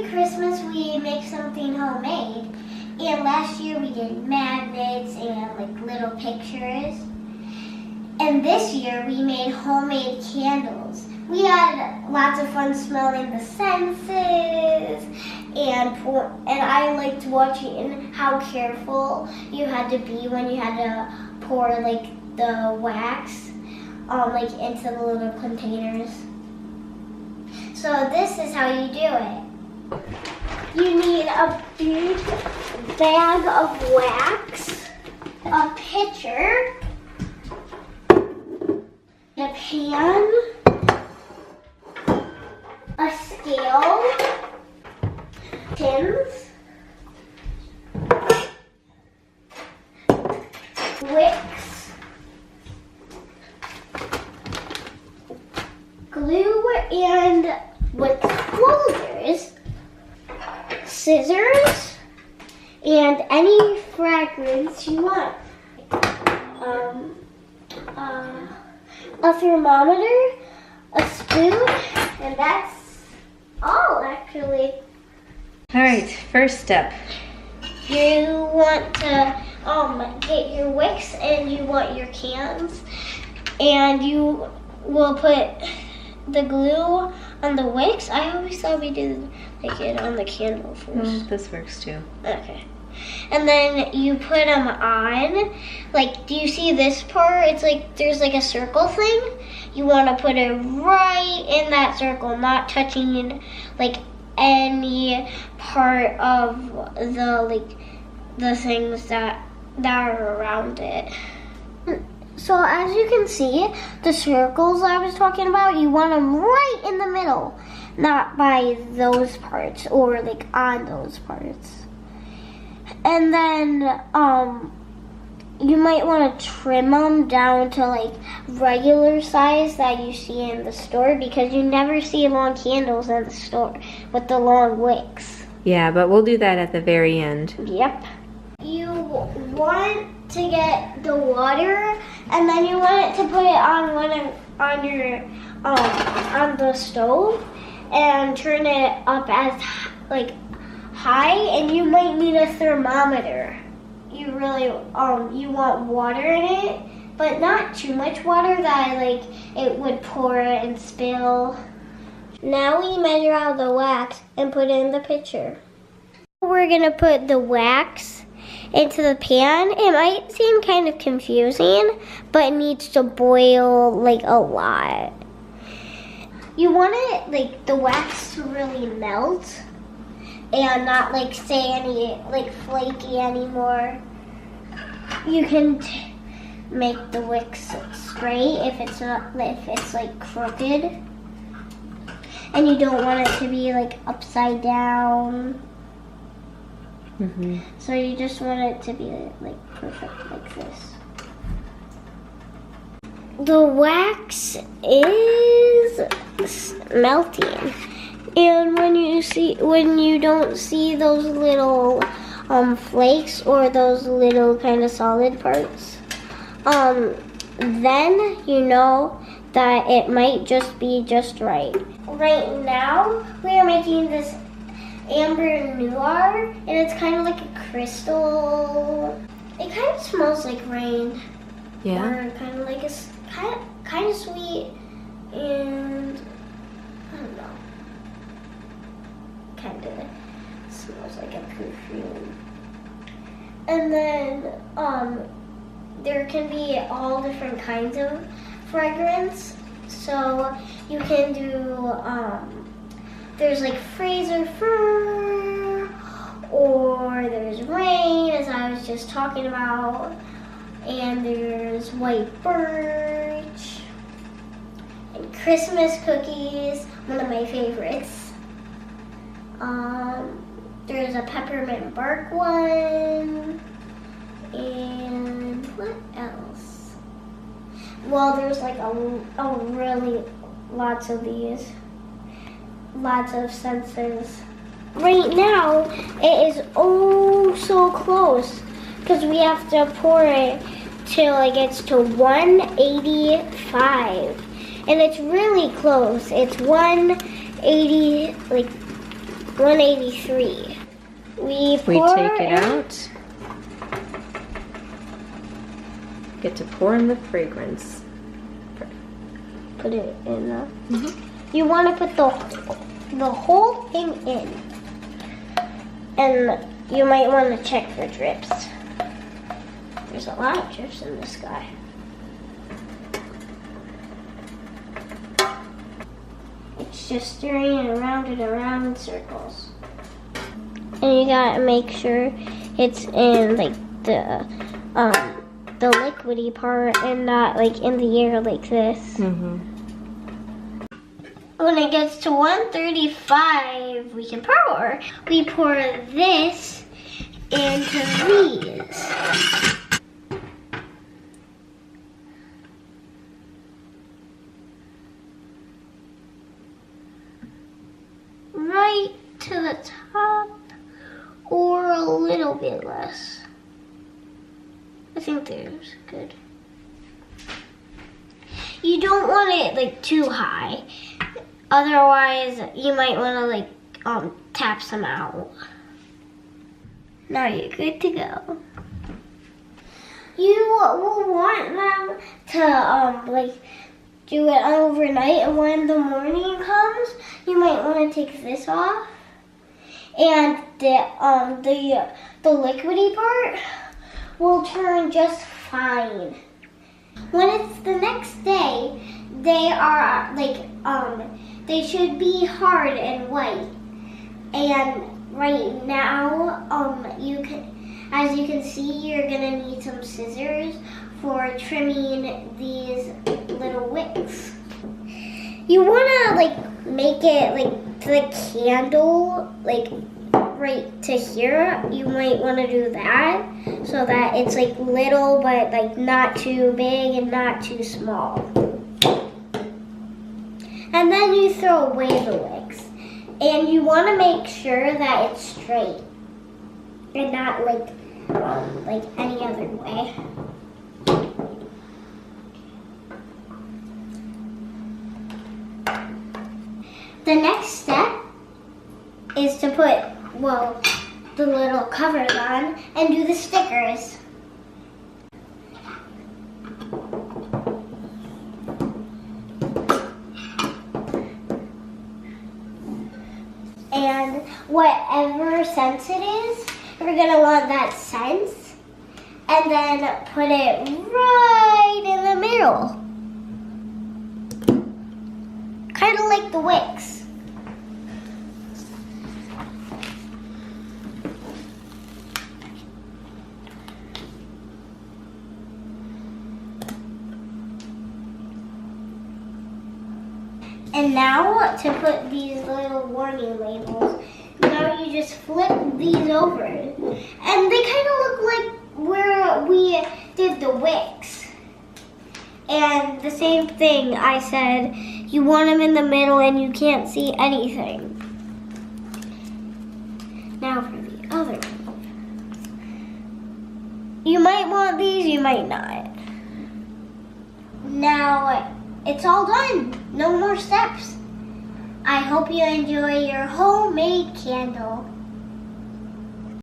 every Christmas we make something homemade. And last year we did magnets and like little pictures. And this year we made homemade candles. We had lots of fun smelling the senses, and I liked watching how careful you had to be when you had to pour like the wax like into the little containers. So this is how you do it. You need a big bag of wax, a pitcher, a pan, a scale, tins, wicks, glue and wick holders, scissors, and any fragrance you want. A thermometer, a spoon, and that's all actually. All right, first step. You want to get your wicks and you want your cans, and you will put the glue on the wicks. I always thought we did like it on the candle first. This works too. Okay. And then you put them on. Like, do you see this part? It's like there's like a circle thing. You want to put it right in that circle, not touching like any part of the things that are around it. So as you can see, the circles I was talking about, you want them right in the middle, not by those parts or like on those parts. And then you might want to trim them down to like regular size that you see in the store, because you never see long candles in the store with the long wicks. Yeah, but we'll do that at the very end. Yep. You want to get the water, and then you want to put it on on the stove and turn it up as like high, and you might need a thermometer. You really you want water in it, but not too much water that like it would pour and spill. Now we measure out the wax and put it in the pitcher. We're gonna put the wax into the pan. It might seem kind of confusing, but it needs to boil like a lot. You want it like the wax to really melt and not like stay any like flaky anymore. You can make the wicks straight if it's like crooked, and you don't want it to be like upside down. So you just want it to be like perfect like this. The wax is melting, and when you don't see those little flakes or those little kind of solid parts, then you know that it might just be just right. Right now we are making this amber noir, and it's kind of like a crystal. It kind of smells like rain. Yeah. Or kind of like kind of sweet, and I don't know. Kind of smells like a perfume. And then there can be all different kinds of fragrance. So you can do there's like Fraser Fir, or there's Rain, as I was just talking about, and there's White Birch, and Christmas Cookies, one of my favorites. There's a Peppermint Bark one, and what else? Well, there's like a really lots of these. Lots of senses. Right now, it is oh so close, because we have to pour it till it gets to 185, and it's really close. It's 180, 183. We We pour take it in- out. Get to pour in the fragrance. Put it in the. You want to put the whole thing in, and you might want to check for drips. There's a lot of drips in this guy. It's just stirring it around and around in circles, and you gotta make sure it's in like the liquidy part and not like in the air like this. When it gets to 135, we can pour. We pour this into these. Right to the top, or a little bit less. I think there's good. You don't want it like too high. Otherwise, you might want to like tap some out. Now you're good to go. You will want them to like do it overnight, and when the morning comes, you might want to take this off, and the liquidy part will turn just fine. When it's the next day, they are like they should be hard and white. And right now, as you can see, you're gonna need some scissors for trimming these little wicks. You wanna like make it like to the candle, like right to here. You might wanna do that so that it's like little but like not too big and not too small. And then you throw away the wicks. And you want to make sure that it's straight and not like any other way. The next step is to put, the little covers on and do the stickers. And whatever scent it is, we're gonna want that scent, and then put it right in the middle. Kind of like the wicks. And now to put these little warning labels, now you just flip these over. And they kind of look like where we did the wicks. And the same thing I said, you want them in the middle and you can't see anything. Now for the other one. You might want these, you might not. Now, it's all done. No more steps. I hope you enjoy your homemade candle.